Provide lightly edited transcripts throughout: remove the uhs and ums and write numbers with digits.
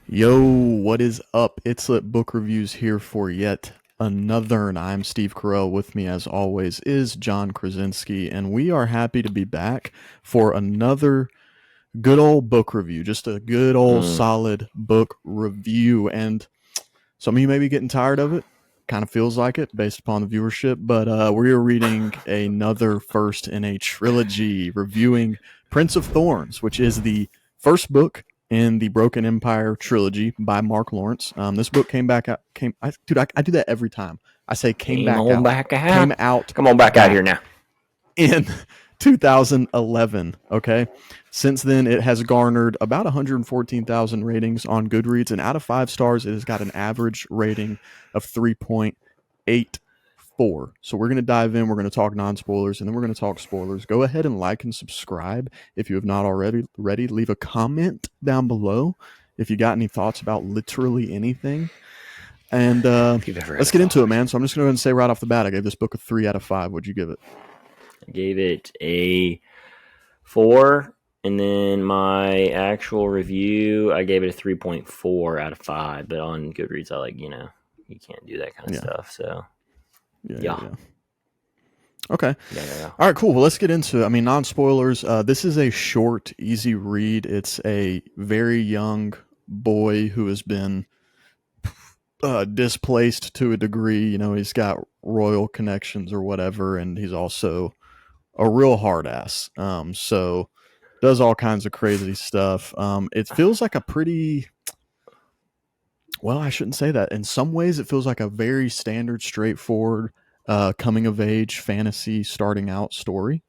Yo, what is up? It's Lit Book Reviews here for yet another, and I'm Steve Carell. With me, as always, is John Krasinski, and we are happy to be back for another good old book review. Just a good old Mm, solid book review. And some of you may be getting tired of it. Kind of feels like it based upon the viewership, but we are reading another first in a trilogy, reviewing Prince of Thorns, which is the first book in the Broken Empire trilogy by Mark Lawrence. This book came back out. I do that every time. I say came came back on out. back out. Came out Come on back out here back now. in 2011. Okay. Since then, it has garnered about 114,000 ratings on Goodreads, and out of 5 stars, it has got an average rating of 3.84. So we're going to dive in. We're going to talk non-spoilers, and then we're going to talk spoilers. Go ahead and like and subscribe if you have not already. Leave a comment down below if you got any thoughts about literally anything. And If you've ever had let's a get into it, thought. man. So I'm just going to say right off the bat, I gave this book a 3 out of 5. What'd you give it? I gave it a 4, and then my actual review, I gave it a 3.4 out of 5. But on Goodreads, you can't do that kind of Yeah. stuff. So, Yeah, yeah, yeah. yeah. Okay. Yeah. All right, cool. Well, let's get into it. I mean, non spoilers. This is a short, easy read. It's a very young boy who has been displaced to a degree. You know, he's got royal connections or whatever, and he's also a real hard ass. So does all kinds of crazy stuff. It feels like a pretty, well, I shouldn't say that. In some ways, it feels like a very standard, straightforward coming of age fantasy starting out story.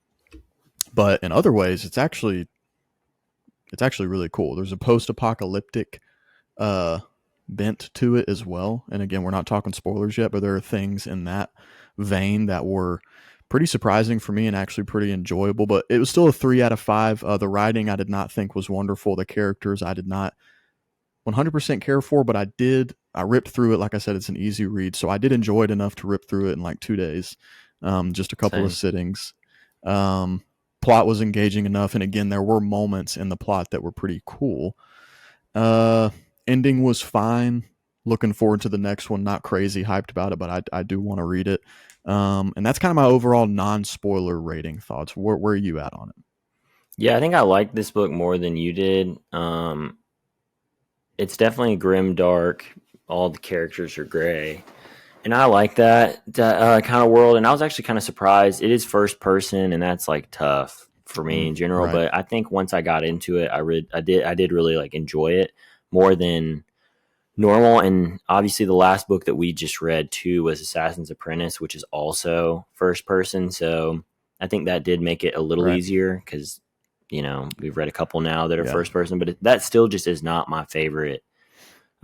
But in other ways, it's actually really cool. There's a post-apocalyptic uh, bent to it as well. And again, we're not talking spoilers yet, but there are things in that vein that were pretty surprising for me and actually pretty enjoyable. But it was still a 3 out of 5. The writing I did not think was wonderful. The characters I did not 100% care for, but I did. I ripped through it. Like I said, it's an easy read, so I did enjoy it enough to rip through it in like 2 days, just a couple of Same. sittings. Um, Plot was engaging enough, and again, there were moments in the plot that were pretty cool. Uh, Ending was fine. Looking forward to the next one. Not crazy hyped about it, but I do want to read it. And that's kind of my overall non-spoiler rating thoughts. Where are you at on it? Yeah, I think I liked this book more than you did. It's definitely grim, dark. All the characters are gray. And I like that kind of world. And I was actually kind of surprised. It is first person, and that's like tough for me in general. Right. But I think once I got into it, I did really like enjoy it more than normal. And obviously, the last book that we just read too was Assassin's Apprentice, which is also first person. So I think that did make it a little Right. easier because we've read a couple now that are Yeah. first person, but that still just is not my favorite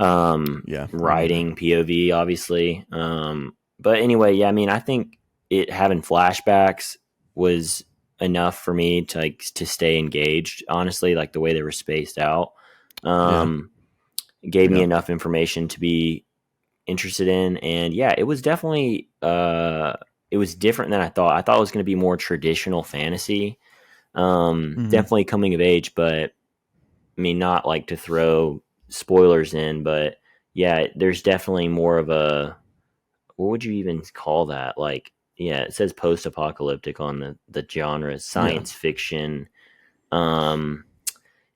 Yeah. Me neither. writing POV, obviously. But anyway, yeah, I mean, I think it having flashbacks was enough for me to to stay engaged. Honestly, like the way they were spaced out, Yeah. um, gave me Yeah. enough information to be interested in. And yeah, it was definitely it was different than I thought. I thought it was going to be more traditional fantasy, Hmm. definitely coming of age, but I mean, not like to throw spoilers in, but yeah, there's definitely more of a, what would you even call that? Like, yeah, it says post-apocalyptic on the genre, Yeah. science fiction. Um,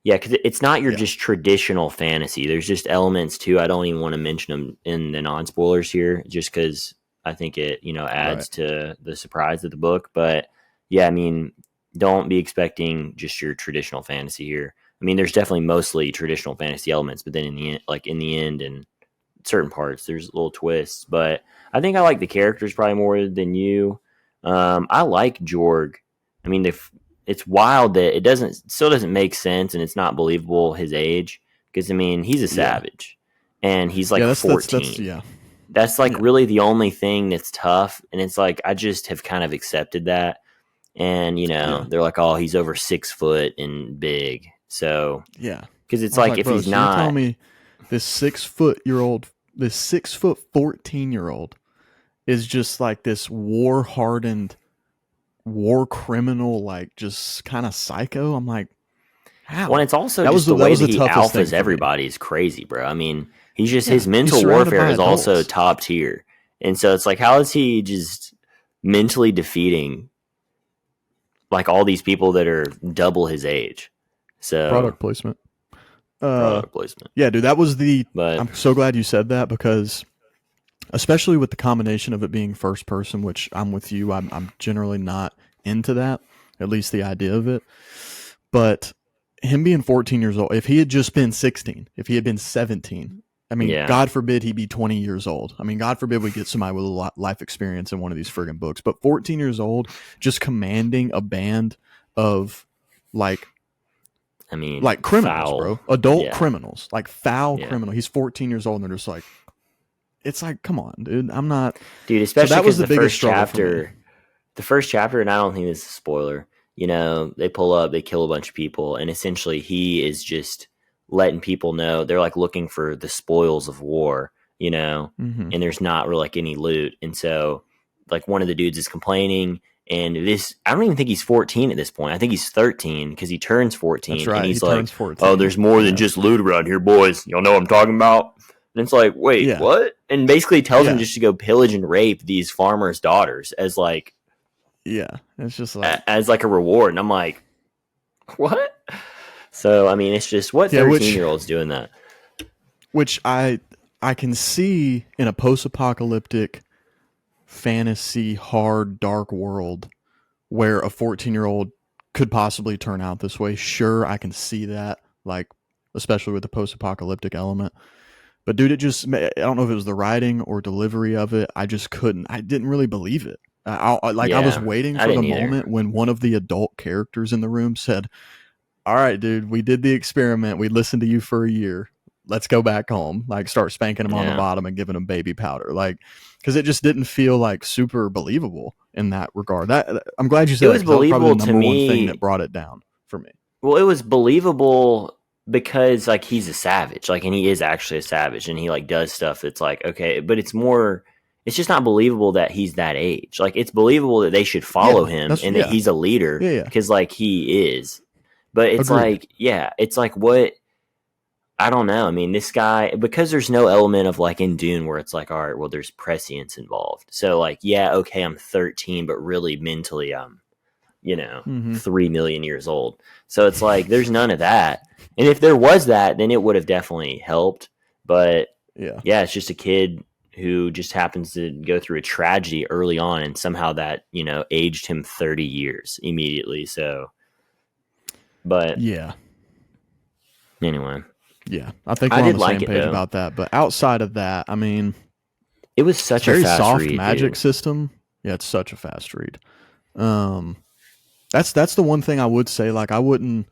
yeah, because it's not your Yeah. just traditional fantasy. There's just elements too. I don't even want to mention them in the non-spoilers here, just because I think it Right. adds to the surprise of the book. But yeah, I mean, don't be expecting just your traditional fantasy here. I mean, there's definitely mostly traditional fantasy elements, but then in the end, and certain parts, there's little twists. But I think I like the characters probably more than you. I like Jorg. I mean, it's wild that it still doesn't make sense, and it's not believable his age, because I mean he's a Yeah. savage, and he's like Yeah. That's 14. yeah. That's like Yeah. really the only thing that's tough, and it's like I just have kind of accepted that. And Yeah. they're like, oh, he's over 6 foot and big, so Yeah. because I it's was like like, if bro, he's so you're not, telling me this 6 foot year old, this 6 foot 14 year old is just like this war hardened war criminal, like just kind of psycho. I'm like, Well, How? it's also That was just the that way was that the he toughest thing alphas for me. everybody is crazy, bro. I mean, he's just Yeah, his he's mental surrounded warfare by is also adults. top tier. And so it's like, how is he just mentally defeating like all these people that are double his age? So Product placement. Uh, product placement. yeah, dude, that was the. But I'm so glad you said that because, especially with the combination of it being first person, which I'm with you. I'm generally not into that. At least the idea of it, but him being 14 years old, if he had just been 16, if he had been 17, I mean, yeah, God forbid he be 20 years old. I mean, God forbid we get somebody with a lot life experience in one of these friggin' books. But 14 years old, just commanding a band of like I mean, criminals, foul. bro, adult Yeah, criminals, like foul yeah, criminal. He's 14 years old, and they're just like, it's like, come on, dude. I'm not. dude. So Especially that was because the biggest struggle for me. the first chapter, and I don't think this is a spoiler. You know, they pull up, they kill a bunch of people, and essentially he is just letting people know they're like looking for the spoils of war. You know, Mm-hmm. and there's not really like any loot, and so like one of the dudes is complaining. And this, I don't even think he's 14 at this point. I think he's 13 because he turns That's 14 and right. He he's like, turns oh, 14. there's more than Yeah. just loot around here, boys. Y'all know what I'm talking about? And it's like, wait, Yeah. what? And basically tells him Yeah. just to go pillage and rape these farmers' daughters as like Yeah. It's just like, as like a reward. And I'm like, what? So I mean, it's just what yeah, 13-year-olds doing that. which I can see in a post-apocalyptic fantasy hard dark world where a 14-year-old could possibly turn out this way. Sure, I can see that, like especially with the post-apocalyptic element. But dude, it just I don't know if it was the writing or delivery of it. I just couldn't. I didn't really believe it. I was Yeah, waiting I for the didn't either. moment when one of the adult characters in the room said, all right, dude, we did the experiment. We listened to you for a year. Let's go back home. Like, start spanking him on the Yeah, bottom and giving him baby powder. Like, because it just didn't feel like super believable in that regard. That I'm glad you it said that was because that was probably believable the to number one thing that me. brought it down for me. Well, it was believable because like he's a savage, like, and he is actually a savage, and he like does stuff that's like okay, but it's more. It's just not believable that he's that age. Like it's believable that they should follow Yeah, him that's and that yeah, he's a leader yeah, yeah. because like he is. But it's Agreed. like yeah, it's like what I don't know. I mean, this guy because there's no element of like in Dune where it's like all right, well, there's prescience involved. So like yeah, okay, I'm 13, but really mentally I'm Mm-hmm. 3 million years old. So it's like there's none of that. And if there was that, then it would have definitely helped. But Yeah, yeah, it's just a kid who just happens to go through a tragedy early on and somehow that, aged him 30 years immediately. So, but yeah. anyway, Yeah, I think I we're on did the like same it page though. about that. But outside of that, I mean, It was it's such a very fast soft read, magic dude. system. Yeah, it's such a fast read. Um, that's the one thing I would say. Like, I wouldn't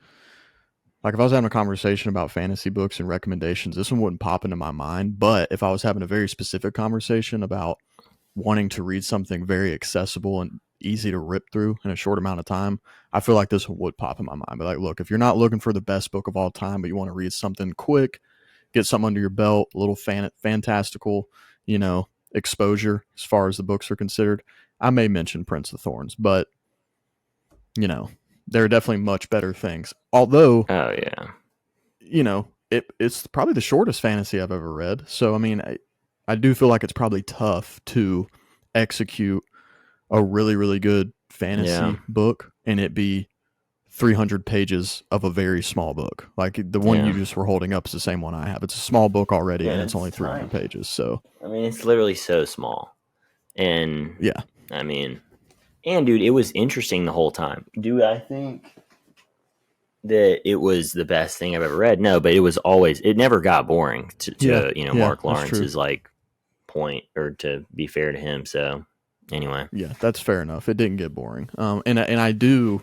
like if I was having a conversation about fantasy books and recommendations, this one wouldn't pop into my mind. But if I was having a very specific conversation about wanting to read something very accessible and easy to rip through in a short amount of time, I feel like this one would pop in my mind. But like, look, if you're not looking for the best book of all time, but you want to read something quick, get something under your belt, a little fantastical, exposure as far as the books are considered, I may mention Prince of Thorns, but there are definitely much better things. Although, Oh yeah. it's probably the shortest fantasy I've ever read. So I mean, I do feel like it's probably tough to execute a really, really good Yeah. fantasy book and it be 300 pages of a very small book. Like the one you Yeah. just were holding up is the same one I have. It's a small book already and Yeah, it's only it's 300 fine. pages. So, I mean, it's literally so small. And yeah. I mean, and dude, it was interesting the whole time. Do I think that it was the best thing I've ever read? No, but it never got boring Yeah. to Yeah, Mark that's true. Lawrence's like point or to be fair to him. So anyway, Yeah, that's fair enough. It didn't get boring. And I do.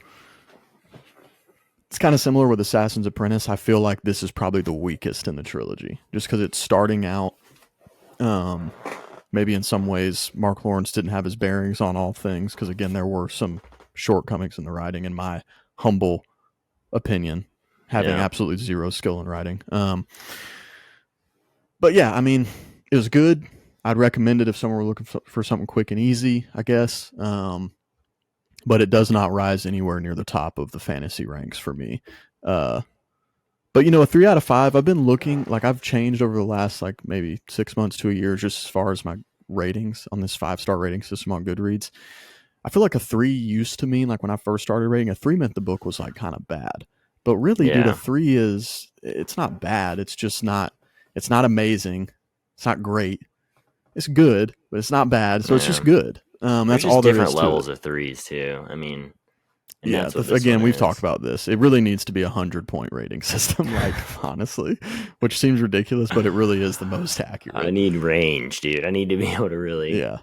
It's kind of similar with Assassin's Apprentice. I feel like this is probably the weakest in the trilogy, just because it's starting out. Um, Maybe in some ways, Mark Lawrence didn't have his bearings on all things, because again, there were some shortcomings in the writing, in my humble opinion, having yeah, absolutely zero skill in writing. But yeah, I mean, it was good. I'd recommend it if someone were looking for something quick and easy, I guess. But it does not rise anywhere near the top of the fantasy ranks for me. But a 3 out of 5. I've been looking, like I've changed over the last like maybe 6 months to a year, just as far as my ratings on this 5-star rating system on Goodreads. I feel like a 3 used to mean, like when I first started rating, a 3 meant the book was like kind of bad. But really, dude, a Yeah. 3 it's not bad. It's just it's not amazing. It's not great. It's good, but it's not bad. So it's just Yeah. good. There's That's just all there different is to it. levels of threes too. I mean, and Yeah. that's what this one Again, we've talked is. about this. It really needs to be 100-point rating system, like honestly, which seems ridiculous, but it really is the most I accurate. need range, dude. I need to be able to really. Yeah.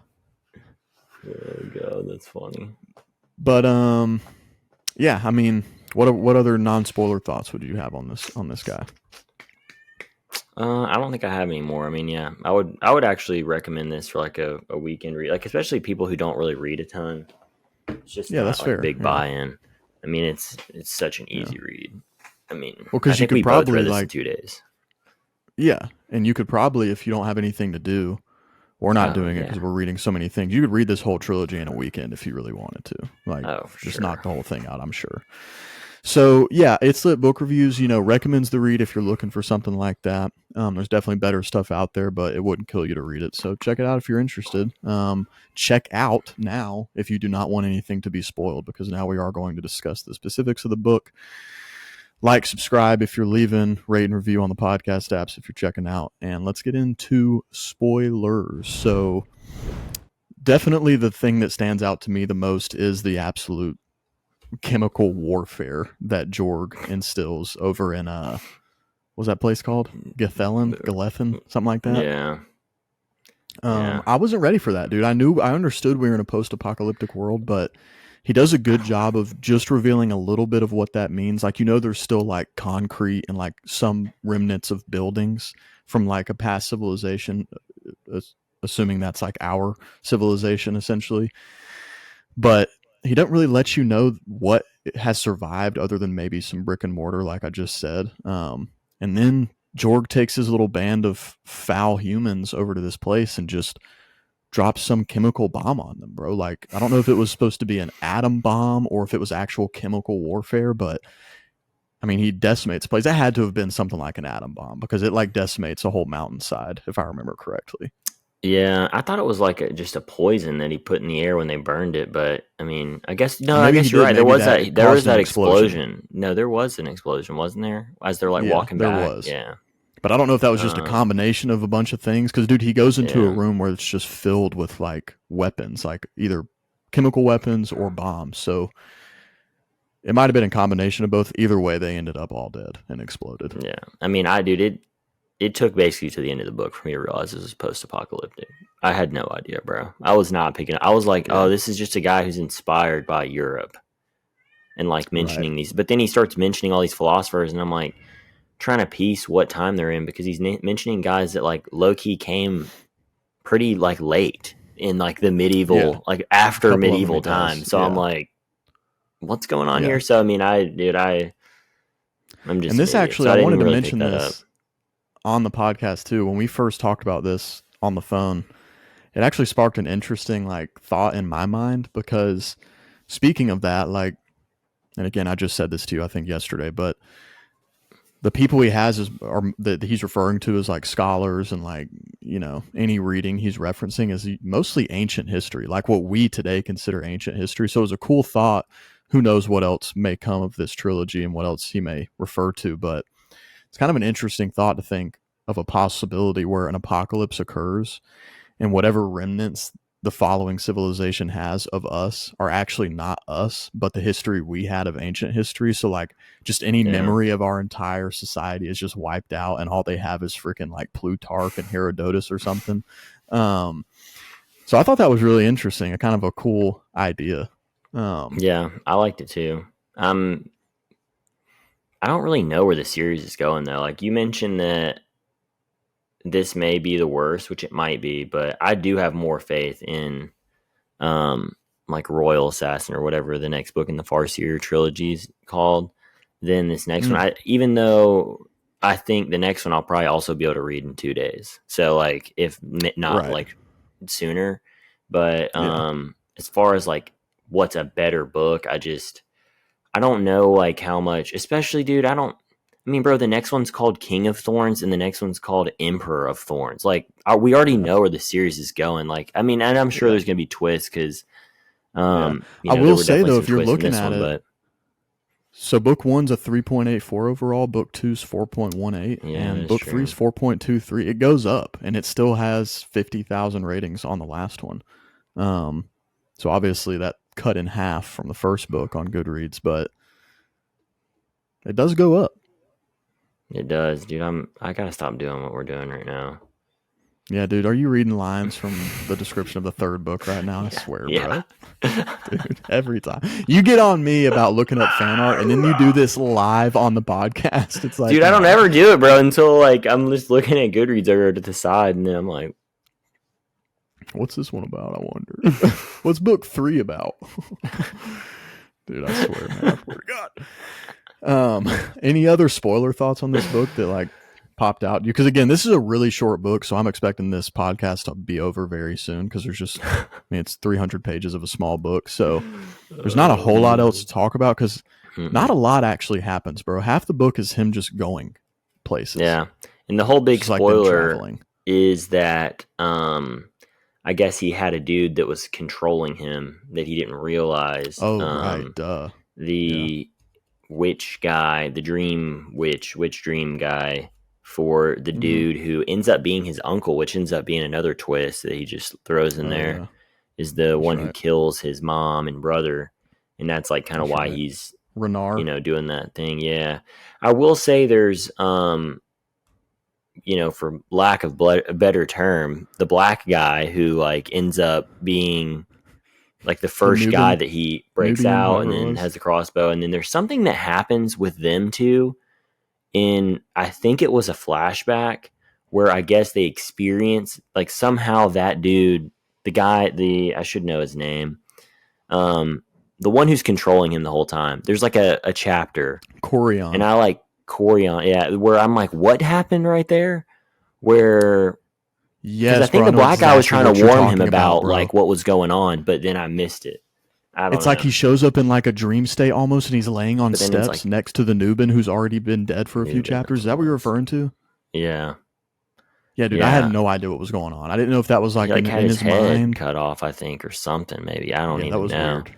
Oh god, that's funny. But yeah. I mean, what other non-spoiler thoughts would you have on this guy? I don't think I have any more. I mean, yeah, I would actually recommend this for like a weekend read, like especially people who don't really read a ton. It's just Yeah, not that's like fair. big Yeah. buy-in. I mean, it's such an Yeah. easy read. I mean, Well, I because you think could we both probably read this in like, 2 days. yeah, and you could probably, if you don't have anything to do, we're not Oh doing it yeah. because we're reading so many things. You could read this whole trilogy in a weekend if you really wanted to. Like, Oh, for just sure. knock the whole thing out, I'm sure. So, yeah, It's Lit Book Reviews, recommends the read if you're looking for something like that. There's definitely better stuff out there, but it wouldn't kill you to read it. So, check it out if you're interested. Check out now if you do not want anything to be spoiled, because now we are going to discuss the specifics of the book. Like, subscribe if you're leaving, rate and review on the podcast apps if you're checking out. And let's get into spoilers. So, definitely the thing that stands out to me the most is the absolute chemical warfare that Jorg instills over in what was that place called? Galethan, something like that. Yeah. Yeah. I wasn't ready for that, dude. I understood we were in a post-apocalyptic world, but he does a good job of just revealing a little bit of what that means. Like, there's still like concrete and like some remnants of buildings from like a past civilization, assuming that's like our civilization essentially. But he doesn't really let you know what has survived other than maybe some brick and mortar, like I just said. And then Jorg takes his little band of foul humans over to this place and just drops some chemical bomb on them, bro. Like, I don't know if it was supposed to be an atom bomb or if it was actual chemical warfare, but I mean, he decimates place. That had to have been something like an atom bomb because it like decimates a whole mountainside, if I remember correctly. Yeah, I thought it was like just a poison that he put in the air when they burned it, but I mean, I guess no, And I maybe he guess you're did. right. There Maybe was that that there was caused an that explosion. explosion. No, there was an explosion, wasn't there? As they're like Yeah, walking there back. was. Yeah. But I don't know if that was just a Um, combination of a bunch of things. Because, dude, he goes into a yeah. room where it's just filled with like weapons, like either chemical weapons or bombs. So it might have been a combination of both. Either way, they ended up all dead and exploded. Yeah. I mean, it took basically to the end of the book for me to realize this was post-apocalyptic. I had no idea, bro. I was not picking I was like, "Oh, Yeah, this is just a guy who's inspired by Europe." And like right. mentioning these, but then he starts mentioning all these philosophers and I'm like trying to piece what time they're in because he's mentioning guys that like low key came pretty like late in like the Yeah, medieval, like a after couple of them he medieval time. does. So I'm Yeah, like, what's going on yeah. here? So I mean, I'm And just an this idiot. actually, So I I didn't wanted to really pick mention that up. this on the podcast too. When we first talked about this on the phone, it actually sparked an interesting like thought in my mind because speaking of that, like, and again, I just said this to you, I think yesterday, but the people he has that he's referring to as like scholars and like any reading he's referencing is mostly ancient history, like what we today consider ancient history. So it was a cool thought. Who knows what else may come of this trilogy and what else he may refer to, but it's kind of an interesting thought to think of a possibility where an apocalypse occurs and whatever remnants the following civilization has of us are actually not us, but the history we had of ancient history. So, like, just any Yeah. memory of our entire society is just wiped out, and all they have is freaking like Plutarch and Herodotus or something. Um, so, I thought that was really interesting, a kind of a cool idea. Yeah. I liked it too. Um, I don't really know where the series is going though. Like you mentioned that this may be the worst, which it might be, but I do have more faith in like Royal Assassin or whatever the next book in the Farseer trilogy is called than this next one. Mm, Even though I think the next one I'll probably also be able to read in 2 days. So like if not right. like sooner, but Yeah. as far as like what's a better book, I don't know like how much, especially dude, I mean, bro, the next one's called King of Thorns, and the next one's called Emperor of Thorns. Like, we already know where the series is going. Like, I mean, and I'm sure there's gonna be twists because, Yeah. you I know, there will were say definitely though, some if you're twists in looking this at one, it, but so book one's a 3.84 overall, book two's 4.18, yeah, and that's book true. three's 4.23. It goes up, and it still has 50,000 ratings on the last one. So obviously that cut in half from the first book on Goodreads, but it does go up. It does, dude. I gotta stop doing what we're doing right now. Yeah, dude, are you reading lines from the description of the third book right now? I swear, Yeah. bro. Dude, every time. You get on me about looking up fan art, and then you do this live on the podcast. It's like, Dude, I don't ever do it, bro, until like I'm just looking at Goodreads over to the side, and then I'm like, what's this one about? I wonder. What's book 3 about? Dude, I swear, man. I swear to God. Any other spoiler thoughts on this book that like popped out? Because again, this is a really short book, so I'm expecting this podcast to be over very soon because there's just, I mean, it's 300 pages of a small book, so there's not a whole lot else to talk about because not a lot actually happens, bro. Half the book is him just going places. yeah. And the whole big Just like them spoiler traveling. is that I guess he had a dude that was controlling him that he didn't realize. Oh, right, duh. The witch guy, the dream witch dream guy for the dude who ends up being his uncle, which ends up being another twist that he just throws in there, is the one who kills his mom and brother. And that's like kind of why he's, Renard, you know, doing that thing. Yeah. I will say there's, you know, for lack of a better term, the black guy who like ends up being like the first guy that he breaks out and then has the crossbow. And then there's something that happens with them two in, I think it was a flashback where I guess they experience like somehow that dude, the guy, I should know his name. The one who's controlling him the whole time. There's like a chapter. Corion. And I like Corion, yeah, where I'm like, what happened right there? Where, yes, I think the black guy was trying to warn him about like what was going on, but then I missed it. I don't know. It's like he shows up in like a dream state almost, and he's laying on steps like, next to the Nuban who's already been dead for a few chapters. Is that what you're referring to? Yeah. Yeah, dude, I had no idea what was going on. I didn't know if that was like in his head mind cut off, I think, or something. Maybe I don't even know. That was weird.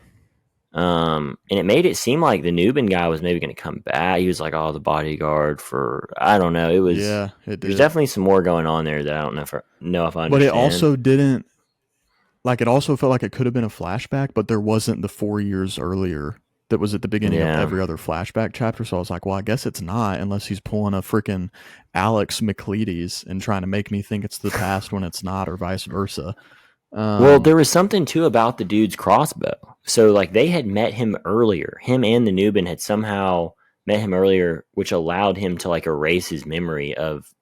And it made it seem like the Nuban guy was maybe going to come back. He was like, "Oh, the bodyguard for I don't know." It was it did. There's definitely some more going on there that I don't know if I understand. But it also didn't. Like it also felt like it could have been a flashback, but there wasn't the 4 years earlier that was at the beginning of every other flashback chapter. So I was like, well, I guess it's not unless he's pulling a freaking Alex McLeod's and trying to make me think it's the past when it's not, or vice versa. Well, there was something too about the dude's crossbow. So like they had met him earlier. Him and the Nuban had somehow met him earlier, which allowed him to like erase his memory of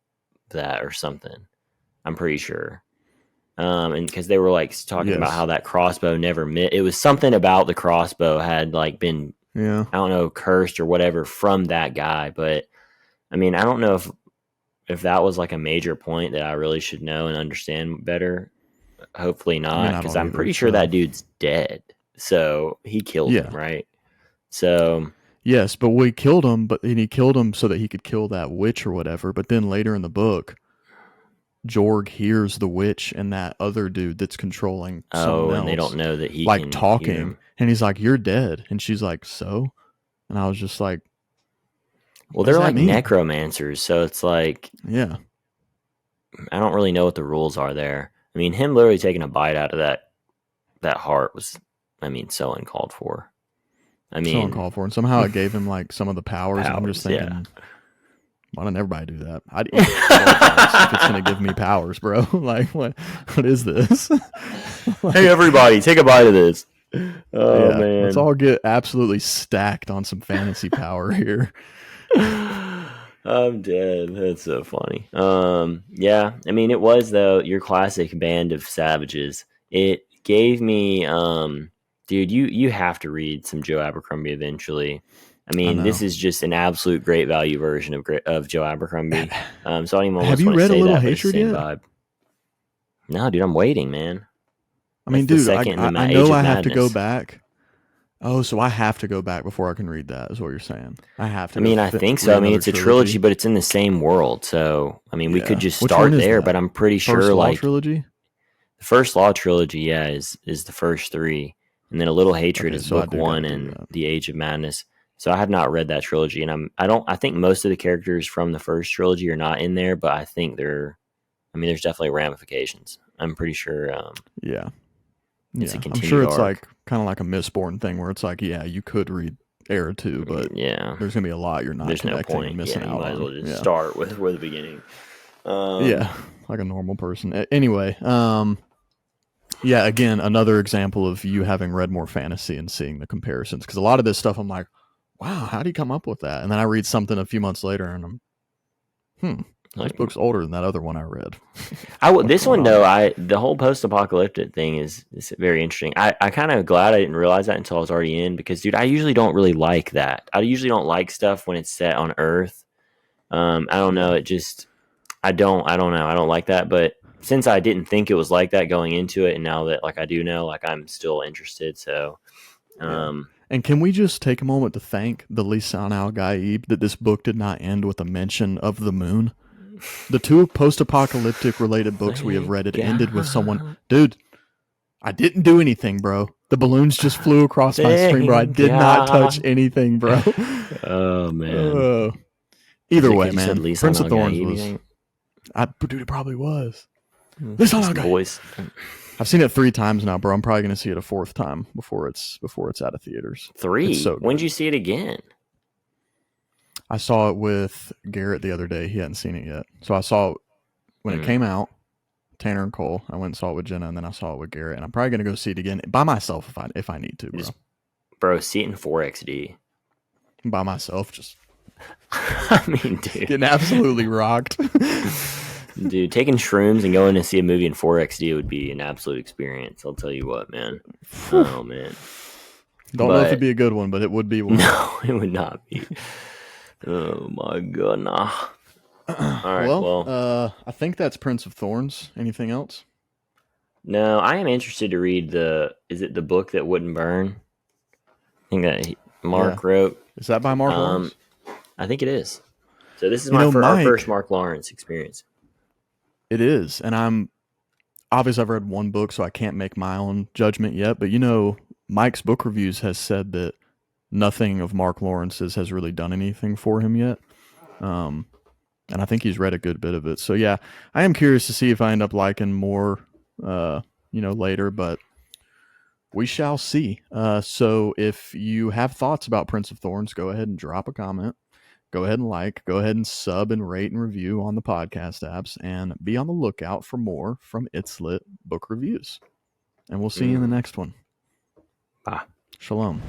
that or something. I'm pretty sure. And because they were like talking about how that crossbow never met. It was something about the crossbow had like been, I don't know, cursed or whatever from that guy. But I mean, I don't know if that was like a major point that I really should know and understand better. Hopefully not, because I'm pretty sure that dude's dead. So he killed him, right? So yes, but we killed him, and he killed him so that he could kill that witch or whatever. But then later in the book, Jorg hears the witch and that other dude that's controlling someone else. And they don't know that he like can talking, and he's like, "You're dead," and she's like, "So," and I was just like, "Well, they're like necromancers, so it's like, yeah, I don't really know what the rules are there. I mean, him literally taking a bite out of that heart was, I mean, so uncalled for. I mean, so uncalled for, and somehow it gave him like some of the powers. And I'm just thinking, why doesn't everybody do that? I'd eat if it's gonna give me powers, bro. Like, what is this? Like, hey, everybody, take a bite of this. Oh man, let's all get absolutely stacked on some fantasy power here. I'm dead. That's so funny. Yeah, I mean, it was though your classic band of savages. It gave me, dude, you have to read some Joe Abercrombie eventually. I mean, this is just an absolute great value version of Joe Abercrombie. So I don't even have you read A Little Hatred yet? Vibe. No, dude, I'm waiting, man. I mean, dude, I know I have to go back. Oh, so I have to go back before I can read that, is what you're saying. I have I to go mean, I think so. read I mean, another it's a trilogy, trilogy. but it's in the same world. So, I mean, we could Yeah. just Which one start is there, that? but I'm pretty First sure Law like trilogy? the first Law trilogy, yeah, is the first three, and then A Little Hatred Okay, is so I book do got to one, do and that. The Age of Madness. So I have not read that trilogy, and I think most of the characters from the first trilogy are not in there, but I think they're. I mean, there's definitely ramifications. I'm pretty sure Yeah. it's a Yeah. I'm sure continued it's arc. like kind of like a Mistborn thing where it's like, yeah, you could read Era 2, but Yeah, there's going to be a lot you're not there's no connecting or point. missing Yeah, you out might as on. well just Yeah. start with the beginning. Yeah. Like a normal person. Anyway, yeah, again, another example of you having read more fantasy and seeing the comparisons. Because a lot of this stuff, I'm like, wow, how did he come up with that? And then I read something a few months later, and this Like, book's older than that other one I read. What's this going one on though, here? the whole post-apocalyptic thing is very interesting. I kind of glad I didn't realize that until I was already in because, dude, I usually don't really like that. I usually don't like stuff when it's set on Earth. I don't know. Yeah, It just I don't know. I don't like that. But since I didn't think it was like that going into it, and now that like I do know, like I'm still interested. So, yeah. um, And can we just take a moment to thank the Lisan Al Gaib that this book did not end with a mention of the moon? The two post-apocalyptic related books we have thank read, it ended with someone, God, dude, I didn't do anything, bro. The balloons just flew across my screen, bro. I thank did not touch God. anything, bro. Oh man, uh, is Either it way, because you said man. Lisa Prince of Al Thorns Gaib? You was, think? dude, it probably was. Lisan His Al Gaib. voice. I've seen it 3 times now, bro. I'm probably gonna see it a fourth time before it's out of theaters. It's Three. so When did good. you see it again? I saw it with Garrett the other day. He hadn't seen it yet, so I saw it when it Mm. came out. Tanner and Cole. I went and saw it with Jenna, and then I saw it with Garrett. And I'm probably gonna go see it again by myself if I need to, bro. Just bro, see it in 4XD. By myself, just I mean, dude, getting absolutely rocked. dude, taking shrooms and going to see a movie in 4XD would be an absolute experience. I'll tell you what, man. Oh man, Don't know if it'd but be a good one, but it would be one. no, it would not be. Oh my god, nah. All right, Well, well, I think that's Prince of Thorns. Anything else? no, I am interested to read the. Is it the book that wouldn't burn? I think that Yeah. Mark wrote. Is that by Mark Um, Lawrence? I think it is. So this is You know, our first Mike, Mark Lawrence experience. it is. And I'm obviously I've read one book, so I can't make my own judgment yet. But you know, Mike's book reviews has said that nothing of Mark Lawrence's has really done anything for him yet. Um, and I think he's read a good bit of it. So yeah, I am curious to see if I end up liking more, later. But we shall see. So if you have thoughts about Prince of Thorns, go ahead and drop a comment. Go ahead and go ahead and sub and rate and review on the podcast apps, and be on the lookout for more from It's Lit Book Reviews. And we'll see you in the next one. Bye. Shalom.